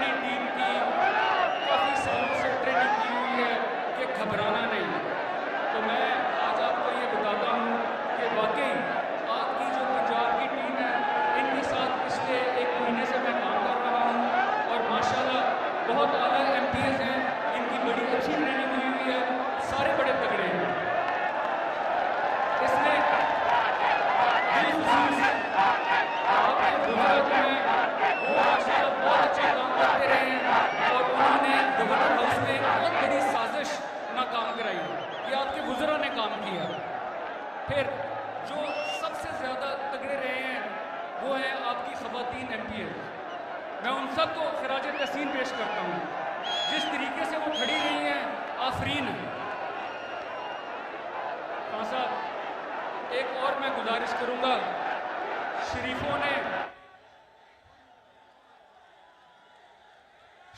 अपनी टीम की काफ़ी सालों से ट्रेनिंग की हुई है कि घबराना नहीं। तो मैं आज आपको ये बताता हूँ कि वाकई आपकी जो पंजाब की टीम है, इनके साथ पिछले 1 महीने से मैं काम कर रहा हूँ और माशाल्लाह बहुत आला एमपीएस हैं, इनकी बड़ी अच्छी ट्रेनिंग हुई है, सारे बड़े तगड़े हैं। इसमें आपके बुजुर्ग हैं, वो माशाल्लाह बहुत अच्छा काम करते रहे हैं और उन्होंने गवर्नर हाउस में बहुत बड़ी साजिश नाकाम कराई। ये आपके बुजुर्ग ने काम किया। फिर जो सबसे ज़्यादा तगड़े रहे हैं वो हैं आपकी ख़वातीन एमपीएस। मैं उन सब को खिराज तहसीन पेश करता हूँ। जिस तरीके से वो खड़ी रही हैं, आफरीन है। हाँ साहब, एक और मैं गुजारिश करूँगा,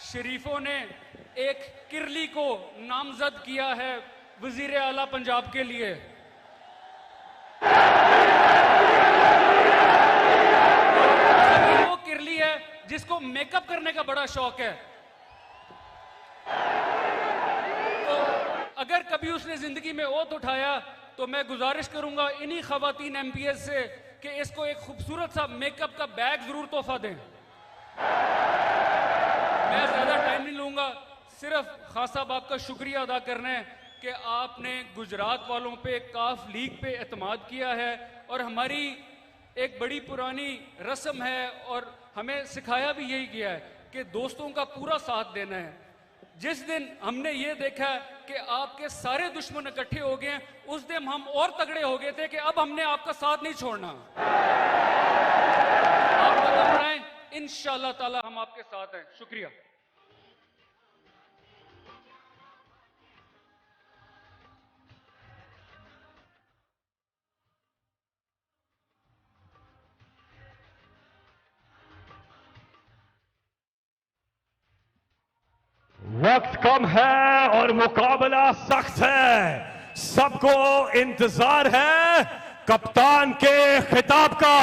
शरीफों ने एक किरली को नामजद किया है वजीर आला पंजाब के लिए। वो किरली है जिसको मेकअप करने का बड़ा शौक है। तो अगर कभी उसने जिंदगी में ओथ उठाया तो मैं गुजारिश करूंगा इन्हीं खवातीन एमपीएस से कि इसको एक खूबसूरत सा मेकअप का बैग जरूर तोहफा दें। मैं ज्यादा टाइम नहीं लूंगा, सिर्फ खान साहब आपका शुक्रिया अदा करना है कि आपने गुजरात वालों पे काफ लीग पे एतमाद किया है और हमारी एक बड़ी पुरानी रस्म है और हमें सिखाया भी यही गया है कि दोस्तों का पूरा साथ देना है। जिस दिन हमने ये देखा कि आपके सारे दुश्मन इकट्ठे हो गए हैं, उस दिन हम और तगड़े हो गए थे कि अब हमने आपका साथ नहीं छोड़ना। आप कदम बढ़ाएं, इंशाअल्लाह ताला हम आपके साथ हैं। शुक्रिया। वक्त कम है और मुकाबला सख्त है। सबको इंतजार है कप्तान के खिताब का।